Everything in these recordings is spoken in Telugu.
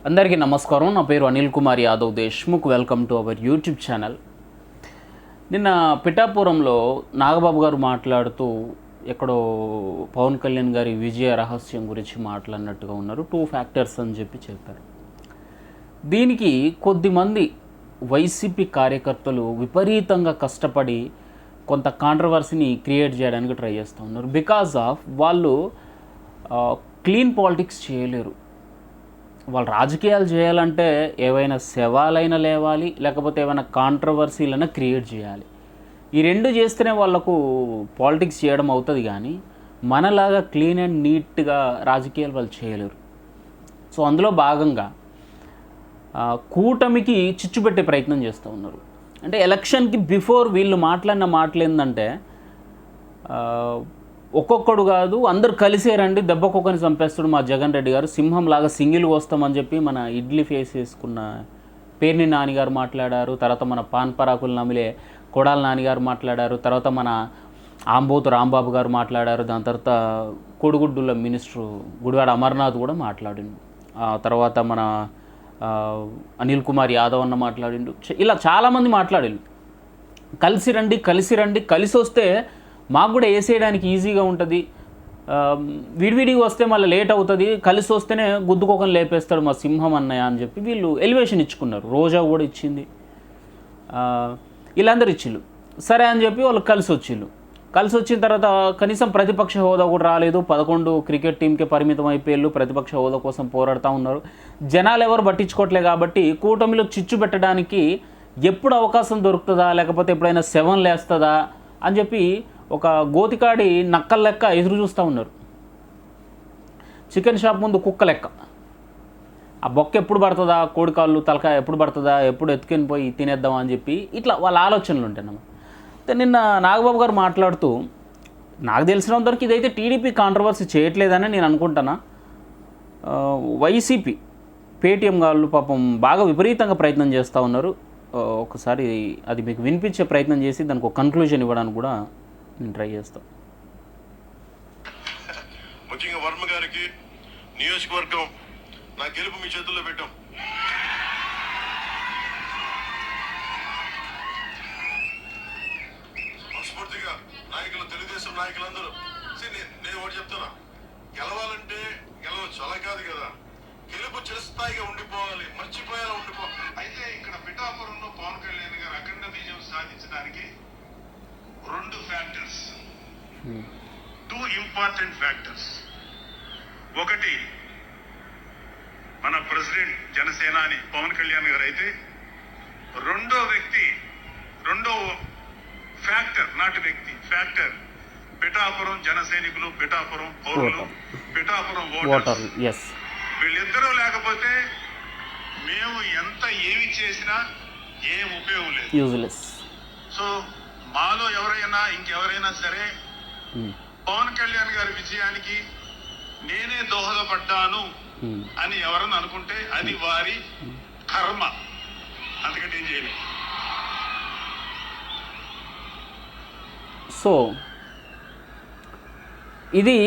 అందరికీ నమస్కారం. నా పేరు Anil Kumar Yadav Deshmukh. Welcome to our YouTube channel. నిన్న పిఠాపురంలో నాగబాబు గారు మాట్లాడుతూ ఎక్కడో పవన్ కళ్యాణ్ గారి విజయ రహస్యం గురించి మాట్లాడినట్టుగా ఉన్నారు. 2 ఫ్యాక్టర్స్ అని చెప్పారు. దీనికి కొద్దిమంది వైసీపీ కార్యకర్తలు విపరీతంగా కష్టపడి కొంత కాంట్రవర్సీని క్రియేట్ చేయడానికి ట్రై చేస్తూ ఉన్నారు. బికాజ్ ఆఫ్ వాళ్ళు క్లీన్ పాలిటిక్స్ చేయలేరు. వాళ్ళు రాజకీయాలు చేయాలంటే ఏవైనా శవాలైనా లేవాలి, లేకపోతే ఏమైనా కాంట్రవర్సీలైనా క్రియేట్ చేయాలి. ఈ రెండు చేస్తేనే వాళ్ళకు పాలిటిక్స్ చేయడం అవుతుంది. కానీ మనలాగా క్లీన్ అండ్ నీట్గా రాజకీయాలు వాళ్ళు చేయలేరు. సో అందులో భాగంగా కూటమికి చిచ్చు పెట్టే ప్రయత్నం చేస్తూ ఉన్నారు. అంటే ఎలక్షన్కి బిఫోర్ వీళ్ళు మాట్లాడిన మాటలు ఏంటంటే, ఒక్కొక్కడు కాదు అందరు కలిసే రండి, దెబ్బకొక్కని చంపేస్తాడు మా జగన్ రెడ్డి గారు, సింహంలాగా సింగిల్గా వస్తామని చెప్పి మన ఇడ్లీ ఫేస్ వేసుకున్న పేర్ని నానిగారు మాట్లాడారు. తర్వాత మన పాన్ పరాకులు నమిలే కొడాల నానిగారు మాట్లాడారు. తర్వాత మన ఆంబోతు రాంబాబు గారు మాట్లాడారు. దాని తర్వాత కోడిగుడ్డుల మినిస్టరు గుడివాడ అమర్నాథ్ కూడా మాట్లాడిండు. తర్వాత మన అనిల్ కుమార్ యాదవ్ అన్న మాట్లాడిండు. ఇలా చాలామంది మాట్లాడిండు. కలిసి రండి, కలిసి వస్తే మాకు కూడా వేసేయడానికి ఈజీగా ఉంటుంది, విడివిడిగా వస్తే మళ్ళీ లేట్ అవుతుంది, కలిసి వస్తేనే గుద్దుకోకని లేపేస్తాడు మా సింహం అన్నయ్య అని చెప్పి వీళ్ళు ఎలివేషన్ ఇచ్చుకున్నారు. రోజా కూడా ఇచ్చింది, వీళ్ళందరూ ఇచ్చిళ్ళు. సరే అని చెప్పి వాళ్ళు కలిసి వచ్చిన తర్వాత కనీసం ప్రతిపక్ష హోదా కూడా రాలేదు. 11 క్రికెట్ టీంకే పరిమితం అయిపోయారు. ప్రతిపక్ష హోదా కోసం పోరాడుతూ ఉన్నారు. జనాలు ఎవరు పట్టించుకోవట్లేదు. కాబట్టి కూటమిలో చిచ్చు పెట్టడానికి ఎప్పుడు అవకాశం దొరుకుతుందా, లేకపోతే ఎప్పుడైనా 7 లేస్తుందా అని చెప్పి ఒక గోతికాడి నక్కల లెక్క ఎదురు చూస్తూ ఉన్నారు. చికెన్ షాప్ ముందు కుక్క లెక్క. ఆ బొక్క ఎప్పుడు పడుతుందా, కోడికాళ్ళు తలకాయ ఎప్పుడు పడుతుందా, ఎప్పుడు ఎత్తుకొని పోయి తినేద్దాం అని చెప్పి ఇట్లా వాళ్ళ ఆలోచనలు ఉంటాయి. నిన్న నాగబాబు గారు మాట్లాడుతూ, నాకు తెలిసినంతవరకు ఇదైతే టీడీపీ కాంట్రవర్సీ చేయట్లేదని నేను అనుకుంటున్నా. వైసీపీ పేటీఎం వాళ్ళు పాపం బాగా విపరీతంగా ప్రయత్నం చేస్తూ ఉన్నారు. ఒకసారి అది మీకు వినిపించే ప్రయత్నం చేసి దానికి ఒక కన్క్లూజన్ ఇవ్వడానికి కూడా నేను ట్రై చేస్తాను. ముఖ్యంగా వర్మ గారికి నియోజకవర్గం నా గెలుపు మీ చేతుల్లో పెట్టాం. మనస్ఫూర్తిగా నాయకులు, తెలుగుదేశం నాయకులందరూ నేను ఒకటి చెప్తున్నా, గెలవాలంటే గెలవచ్చు, అలా కాదు కదా, గెలుపు చిరస్థాయిగా ఉండిపోవాలి, మర్చిపోయేలా ఉండిపోవాలి. అయితే ఇక్కడ పిఠాపురంలో పవన్ కళ్యాణ్ గారు అఖండ విజయం సాధించడానికి 2 ఫ్యాక్టర్స్, 2 ఇంపార్టెంట్ ఫ్యాక్టర్స్. ఒకటి మన ప్రెసిడెంట్ జనసేనాని పవన్ కళ్యాణ్ గారు అయితే, రెండో ఫ్యాక్టర్, నాటి వ్యక్తి ఫ్యాక్టర్ పిఠాపురం జనసైనికులు, పిఠాపురం పౌరులు, పిఠాపురం ఓటర్లు. వీళ్ళిద్దరూ లేకపోతే మేము ఎంత ఏమి చేసినా ఏం ఉపయోగం లేదు. సో మాలో ఎవరైనా ఇంకెవరైనా సరే పవన్ కళ్యాణ్ గారి విజయానికి నేనే దోహదపడ్డాను అని ఎవరన్నా అనుకుంటే అది వారి కర్మ, అందుకంటే ఏం చేయలేదు. సో ఇది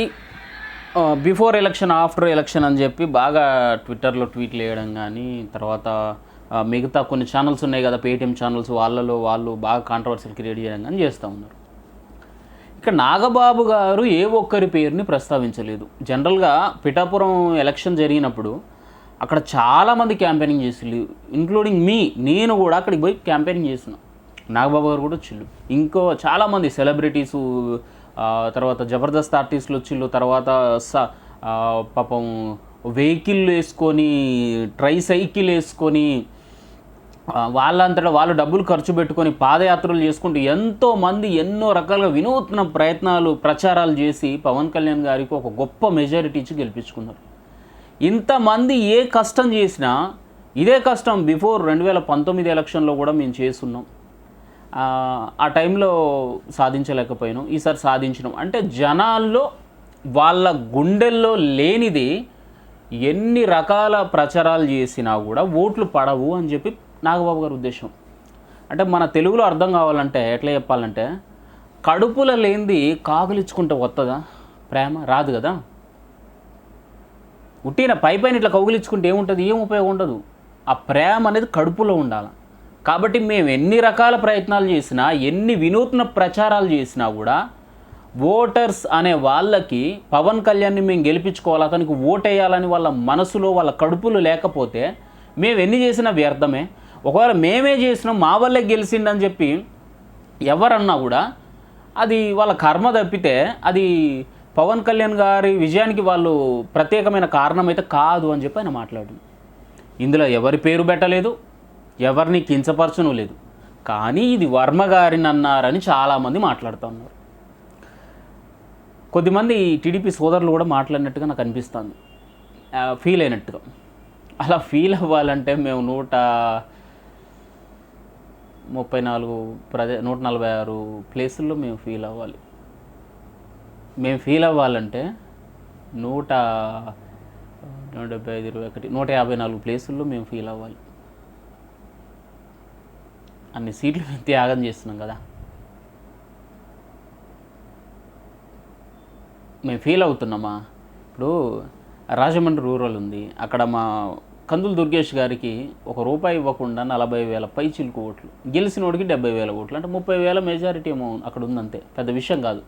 బిఫోర్ ఎలక్షన్, ఆఫ్టర్ ఎలక్షన్ అని చెప్పి బాగా ట్విట్టర్లో ట్వీట్లు వేయడం కానీ, తర్వాత మిగతా కొన్ని ఛానల్స్ ఉన్నాయి కదా పేటీఎం ఛానల్స్, వాళ్ళు బాగా కాంట్రవర్సీలు క్రియేట్ చేయడం కానీ చేస్తూ ఉన్నారు. ఇక్కడ నాగబాబు గారు ఏ ఒక్కరి పేరుని ప్రస్తావించలేదు. జనరల్గా పిఠాపురం ఎలక్షన్ జరిగినప్పుడు అక్కడ చాలామంది క్యాంపెయినింగ్ చేసిళ్ళు, ఇంక్లూడింగ్ నేను కూడా అక్కడికి పోయి క్యాంపెయినింగ్ చేసిన. నాగబాబు గారు కూడా వచ్చిళ్ళు, ఇంకో చాలామంది సెలబ్రిటీసు, తర్వాత జబర్దస్త్ ఆర్టిస్టులు వచ్చిళ్ళు. తర్వాత పాపం వెహికల్ వేసుకొని, ట్రైసైకిల్ వేసుకొని, వాళ్ళంతటా వాళ్ళు డబ్బులు ఖర్చు పెట్టుకొని పాదయాత్రలు చేసుకుంటూ ఎంతోమంది ఎన్నో రకాలుగా వినూత్న ప్రచారాలు చేసి పవన్ కళ్యాణ్ గారికి ఒక గొప్ప మెజారిటీ ఇచ్చి గెలిపించుకున్నారు. ఇంతమంది ఏ కష్టం చేసినా ఇదే కష్టం బిఫోర్ 2019 ఎలక్షన్లో కూడా మేము చేస్తున్నాం. ఆ టైంలో సాధించలేకపోయినాం, ఈసారి సాధించినాం. అంటే జనాల్లో వాళ్ళ గుండెల్లో లేనిది ఎన్ని రకాల ప్రచారాలు చేసినా కూడా ఓట్లు పడవు అని చెప్పి నాగబాబు గారి ఉద్దేశం. అంటే మన తెలుగులో అర్థం కావాలంటే ఎట్లా చెప్పాలంటే, కడుపులో లేనిది కాకులిచ్చుకుంటే వస్తుందా ప్రేమ? రాదు కదా. ఉట్టిన పైన ఇట్లా కౌగిలించుకుంటే ఏముంటుంది, ఏం ఉపయోగం ఉండదు. ఆ ప్రేమ అనేది కడుపులో ఉండాలి. కాబట్టి మేము ఎన్ని రకాల ప్రయత్నాలు చేసినా, ఎన్ని వినూత్న ప్రచారాలు చేసినా కూడా ఓటర్స్ అనే వాళ్ళకి పవన్ కళ్యాణ్ని మేము గెలిపించుకోవాలి, అతనికి ఓటేయాలని వాళ్ళ మనసులో వాళ్ళ కడుపులో లేకపోతే మేము ఎన్ని చేసినా వ్యర్థమే. ఒకవేళ మేమే చేసినాం మా వల్లే గెలిచిండని చెప్పి ఎవరన్నా కూడా అది వాళ్ళ కర్మ తప్పితే అది పవన్ కళ్యాణ్ గారి విజయానికి వాళ్ళు ప్రత్యేకమైన కారణం అయితే కాదు అని చెప్పి ఆయన మాట్లాడింది. ఇందులో ఎవరి పేరు పెట్టలేదు, ఎవరిని కించపరచను లేదు. కానీ ఇది వర్మ గారిని అన్నారని చాలామంది మాట్లాడుతూ ఉన్నారు. కొద్దిమంది టీడీపీ సోదరులు కూడా మాట్లాడినట్టుగా నాకు అనిపిస్తుంది, ఫీల్ అయినట్టుగా. అలా ఫీల్ అవ్వాలంటే మేము 146 ప్లేసుల్లో మేము ఫీల్ అవ్వాలి. మేము ఫీల్ అవ్వాలంటే 154 ప్లేసుల్లో మేము ఫీల్ అవ్వాలి. అన్ని సీట్లు మేము త్యాగం చేస్తున్నాం కదా, మేము ఫీల్ అవుతున్నామా? ఇప్పుడు రాజమండ్రి రూరల్ ఉంది, అక్కడ మా కందులు దుర్గేష్ గారికి ₹1 ఇవ్వకుండా 40,000 పైచిలుకు ఓట్లు, గెలిచినోడికి 70,000 ఓట్లు, అంటే 30,000 మెజారిటీ ఏమో అక్కడ ఉందంతే, పెద్ద విషయం కాదు.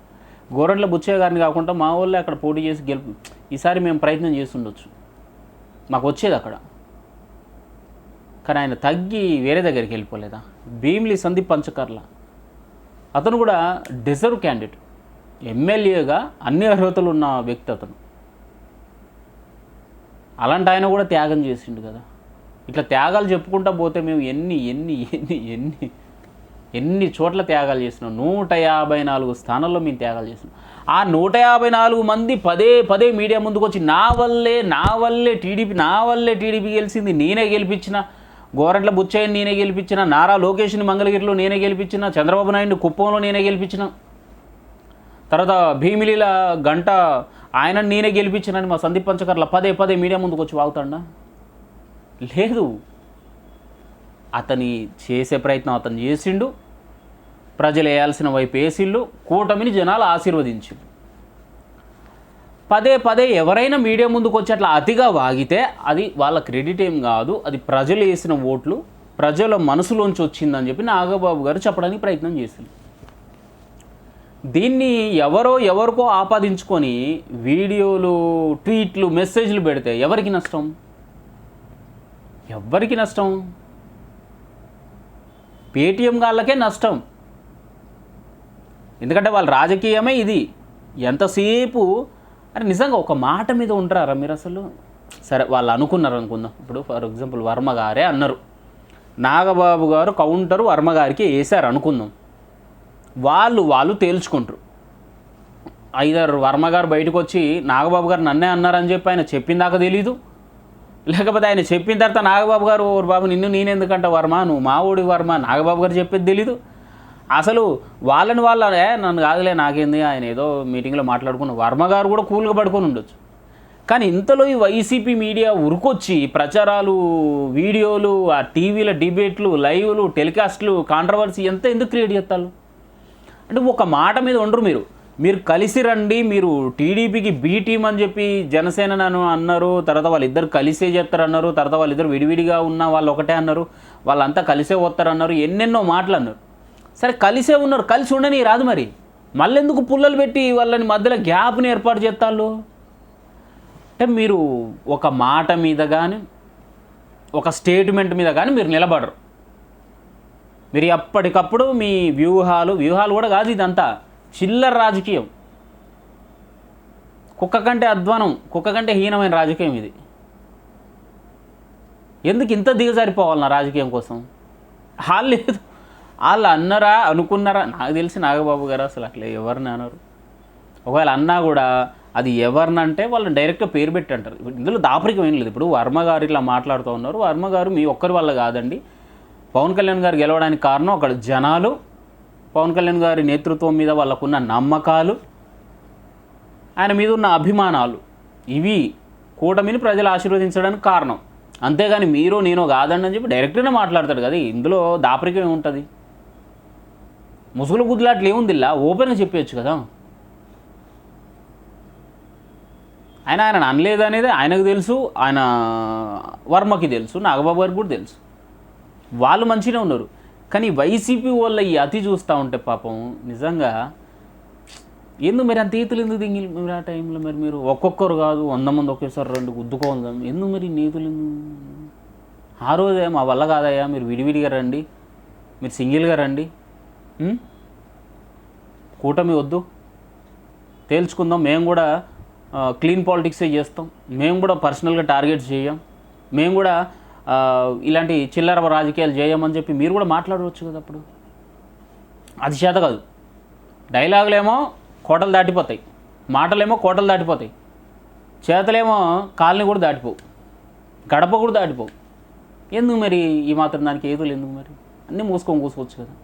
గోరంట్ల బుచ్చయ్య గారిని కాకుండా మా వాళ్ళే అక్కడ పోటీ చేసి ఈసారి మేము ప్రయత్నం చేసి ఉండొచ్చు, మాకు వచ్చేది అక్కడ. కానీ ఆయన తగ్గి వేరే దగ్గరికి వెళ్ళిపోలేదా? భీమిలి సందీప్ పంచకర్ల అతను కూడా డిజర్వ్ క్యాండిడేట్, ఎమ్మెల్యేగా అన్ని అర్హతలు ఉన్న వ్యక్తి అతను. అలాంటి ఆయన కూడా త్యాగం చేసిండు కదా. ఇట్లా త్యాగాలు చెప్పుకుంటా పోతే మేము ఎన్ని చోట్ల త్యాగాలు చేసినాం. 154 స్థానాల్లో మేము త్యాగాలు చేసినాం. ఆ 154 మంది పదే మీడియా ముందుకు వచ్చి నా వల్లే టీడీపీ గెలిచింది, నేనే గెలిపించిన, గోరంట్ల బుచ్చయ్యని నేనే గెలిపించిన, నారా లోకేష్ని మంగళగిరిలో నేనే గెలిపించిన, చంద్రబాబు నాయుడు కుప్పంలో నేనే గెలిపించిన, తర్వాత భీమిలిల గంట ఆయన నేనే గెలిపించినని మా సందీప్ పంచకర్ల పదే మీడియా ముందుకు వచ్చి వాగుతాడా? లేదు. అతని చేసే ప్రయత్నం అతను చేసిండు, ప్రజలు వేయాల్సిన వైపు వేసిండు, కూటమిని జనాలు ఆశీర్వదించిండు. పదే ఎవరైనా మీడియా ముందుకు వచ్చి అట్లా అతిగా వాగితే అది వాళ్ళ క్రెడిట్ ఏం కాదు, అది ప్రజలు వేసిన ఓట్లు ప్రజల మనసులోంచి వచ్చిందని చెప్పి నాగబాబు గారు చెప్పడానికి ప్రయత్నం చేసిండు. దీన్ని ఎవరికో ఆపాదించుకొని వీడియోలు, ట్వీట్లు, మెసేజ్లు పెడితే ఎవరికి నష్టం? పేటీఎం వాళ్ళకే నష్టం. ఎందుకంటే వాళ్ళ రాజకీయమే ఇది. ఎంతసేపు అరే నిజంగా ఒక మాట మీద ఉంటారా మీరు అసలు? సరే వాళ్ళు అనుకున్నారు అనుకుందాం. ఇప్పుడు ఫర్ ఎగ్జాంపుల్ వర్మ గారే అన్నారు, నాగబాబు గారు కౌంటర్ వర్మ గారికి వేశారు అనుకుందాం. వాళ్ళు తేల్చుకుంటారు. ఐదర్ వర్మ గారు బయటకు వచ్చి నాగబాబు గారు నన్నే అన్నారని చెప్పి ఆయన చెప్పిన దాకా తెలీదు, లేకపోతే ఆయన చెప్పిన తర్వాత నాగబాబు గారు బాబు నిన్ను నేనెందుకంట వర్మ, నువ్వు మా ఊడి వర్మ, నాగబాబు గారు చెప్పేది తెలీదు. అసలు వాళ్ళే నన్ను కాదులే నాకేంది, ఆయన ఏదో మీటింగ్లో మాట్లాడుకున్న వర్మ గారు కూడా కూల్గా పడుకొని ఉండొచ్చు. కానీ ఇంతలో ఈ వైసీపీ మీడియా ఉరుకొచ్చి ప్రచారాలు, వీడియోలు, ఆ టీవీల డిబేట్లు, లైవ్లు, టెలికాస్ట్లు, కాంట్రవర్సీ ఎందుకు క్రియేట్ చేస్తారు? అంటే ఒక మాట మీద ఉండరు. మీరు కలిసి రండి, మీరు టీడీపీకి బీ టీం అని చెప్పి జనసేన నన్ను అన్నారు, తర్వాత వాళ్ళిద్దరు కలిసే చేస్తారు అన్నారు, తర్వాత వాళ్ళిద్దరు విడివిడిగా ఉన్న వాళ్ళు ఒకటే అన్నారు, వాళ్ళంతా కలిసే వస్తారు అన్నారు, ఎన్నెన్నో మాటలు అన్నారు. సరే కలిసే ఉన్నారు, కలిసి ఉండని రాదు, మరి మళ్ళీ ఎందుకు పుల్లలు పెట్టి వాళ్ళని మధ్యలో గ్యాప్ని ఏర్పాటు చేస్తారు? అంటే మీరు ఒక మాట మీద కానీ ఒక స్టేట్మెంట్ మీద కానీ మీరు నిలబడరు. మీరు ఎప్పటికప్పుడు మీ వ్యూహాలు కూడా కాదు, ఇదంతా చిల్లర రాజకీయం, కుక్క కంటే అధ్వానం, కుక్క కంటే హీనమైన రాజకీయం ఇది. ఎందుకు ఇంత దిగజారిపోవాలి నా రాజకీయం కోసం? వాళ్ళు అన్నారా అనుకున్నారా? నాకు తెలిసి నాగబాబు గారు అసలు అట్లా ఎవరిని అన్నారు. ఒకవేళ అన్నా కూడా అది ఎవరినంటే వాళ్ళని డైరెక్ట్గా పేరు పెట్టి అంటారు. ఇందులో దాపరికం ఏం లేదు. ఇప్పుడు వర్మ గారు ఇట్లా మాట్లాడుతూ ఉన్నారు, వర్మ గారు మీ ఒక్కరి వల్ల కాదండి, పవన్ కళ్యాణ్ గారు గెలవడానికి కారణం అక్కడ జనాలు, పవన్ కళ్యాణ్ గారి నేతృత్వం మీద వాళ్ళకున్న నమ్మకాలు, ఆయన మీద ఉన్న అభిమానాలు, ఇవి కూటమిని ప్రజలు ఆశీర్వదించడానికి కారణం. అంతేగాని మీరు నేను కాదండి అని చెప్పి డైరెక్ట్గానే మాట్లాడతాడు కదా. ఇందులో దాపరికం ఏముంటుంది? ముసుగులు గుద్దులాట్లు ఏముంది? ఇలా ఓపెన్గా చెప్పేయచ్చు కదా. ఆయన అనలేదు అనేది ఆయనకు తెలుసు, ఆయన వర్మకి తెలుసు, నాగబాబు గారికి కూడా తెలుసు. వాళ్ళు మంచిగానే ఉన్నారు. కానీ వైసీపీ వాళ్ళ ఈ అతి చూస్తూ ఉంటే పాపం నిజంగా ఎందుకు మరి అంత ఈతులు ఎందుకు దింగి మీరు ఆ టైంలో మరి మీరు ఒక్కొక్కరు కాదు 100 మంది ఒకేసారి 2 గుద్దుకోవాలి ఎందుకు మరి నీతులు ఆ రోజే మా వల్ల కాదయ్యా, మీరు విడివిడిగా రండి, మీరు సింగిల్గా రండి, కూటమి వద్దు, తేల్చుకుందాం, మేము కూడా క్లీన్ పాలిటిక్సే చేస్తాం, మేము కూడా పర్సనల్గా టార్గెట్స్ చేయం, మేము కూడా ఇలాంటి చిల్లర రాజకీయాలు చేయమని చెప్పి మీరు కూడా మాట్లాడవచ్చు కదా. అప్పుడు అది చేత కాదు. డైలాగులేమో కోటలు దాటిపోతాయి, మాటలేమో కోటలు దాటిపోతాయి, చేతలేమో కాలనీ కూడా దాటిపోవు, గడప కూడా దాటిపోవు. ఎందుకు మరి ఈ మాత్రం దానికి ఏదులు ఎందుకు మరి అన్నీ మూసుకొని కూసుకోవచ్చు కదా.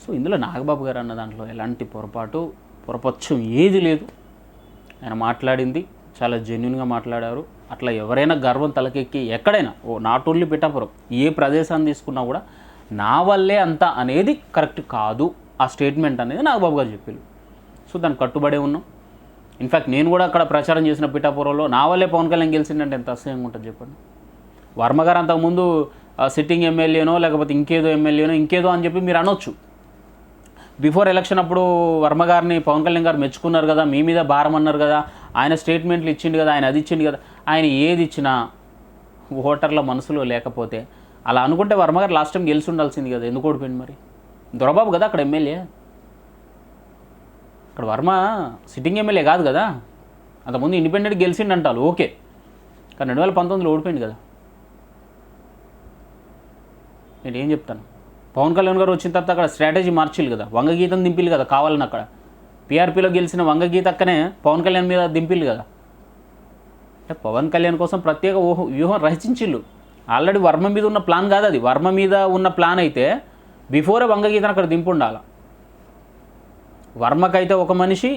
సో ఇందులో నాగబాబు గారు అన్న దాంట్లో ఎలాంటి పొరపక్షం ఏది లేదు. ఆయన మాట్లాడింది చాలా జెన్యున్గా మాట్లాడారు. అట్లా ఎవరైనా గర్వం తలకెక్కి ఎక్కడైనా నాట్ ఓన్లీ పిఠాపురం ఏ ప్రదేశాన్ని తీసుకున్నా కూడా నా వల్లే అంతా అనేది కరెక్ట్ కాదు. ఆ స్టేట్మెంట్ అనేది నాగబాబు గారు చెప్పారు. సో దానికి కట్టుబడే ఉన్నాం. ఇన్ఫ్యాక్ట్ నేను కూడా అక్కడ ప్రచారం చేసిన పిఠాపురంలో నా వల్లే పవన్ కళ్యాణ్ గెలిచిందంటే ఎంత అసహ్యంగా ఉంటుంది చెప్పండి. వర్మగారు అంతకుముందు సిట్టింగ్ ఎమ్మెల్యేనో లేకపోతే ఇంకేదో ఎమ్మెల్యేనో ఇంకేదో అని చెప్పి మీరు అనొచ్చు. బిఫోర్ ఎలక్షన్ అప్పుడు వర్మగారిని పవన్ కళ్యాణ్ గారు మెచ్చుకున్నారు కదా, మీ మీద భారం అన్నారు కదా, ఆయన స్టేట్మెంట్లు ఇచ్చిండు కదా, ఆయన అది ఇచ్చిండు కదా. ఆయన ఏది ఇచ్చినా ఓటర్ల మనసులో లేకపోతే అలా అనుకుంటే వర్మగారు లాస్ట్ టైం గెలిచి ఉండాల్సింది కదా. ఎందుకు ఓడిపోయింది మరి? దొరబాబు కదా అక్కడ ఎమ్మెల్యే, అక్కడ వర్మ సిట్టింగ్ ఎమ్మెల్యే కాదు కదా. అంతకుముందు ఇండిపెండెంట్ గెలిచిండు అంటారు ఓకే, కానీ 2019లో ఓడిపోయింది కదా. నేను ఏం చెప్తాను, పవన్ కళ్యాణ్ గారు వచ్చిన తర్వాత అక్కడ స్ట్రాటజీ మార్చిల్లు కదా, వంగగీతం దింపిల్లు కదా కావాలని. అక్కడ పీఆర్పీలో గెలిచిన వంగగీత అక్కనే పవన్ కళ్యాణ్ మీద దింపిల్లు కదా. అంటే పవన్ కళ్యాణ్ కోసం ప్రత్యేక వ్యూహం రచించిల్లు. ఆల్రెడీ వర్మ మీద ఉన్న ప్లాన్ కాదు అది. వర్మ మీద ఉన్న ప్లాన్ అయితే బిఫోరే వంగగీతను అక్కడ దింపుండాల. వర్మకైతే ఒక మనిషి,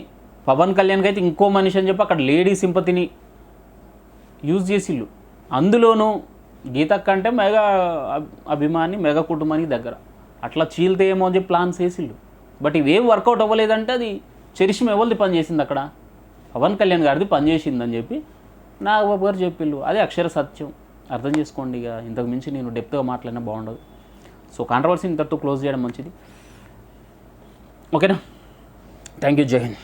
పవన్ కళ్యాణ్కి అయితే ఇంకో మనిషి అని చెప్పి అక్కడ లేడీ సింపతిని యూజ్ చేసిల్లు. అందులోనూ గీతక్క అంటే మెగా అభిమాని, మెగా కుటుంబానికి దగ్గర. అట్లా చీల్తే ఏమో అని చెప్పి ప్లాన్స్ వేసిల్లు. బట్ ఇవేం వర్కౌట్ అవ్వలేదంటే అది చరిష్మ ఎవరిది పనిచేసింది అక్కడ? పవన్ కళ్యాణ్ గారిది పనిచేసిందని చెప్పి నాగబాబు గారు చెప్పిళ్ళు. అదే అక్షర సత్యం. అర్థం చేసుకోండి. ఇక ఇంతకు మించి నేను డెప్త్గా మాట్లాడినా బాగుండదు. సో కాంట్రవర్సీని ఇంతతో క్లోజ్ చేయడం మంచిది. ఓకేనా? Thank you. జై హింద్.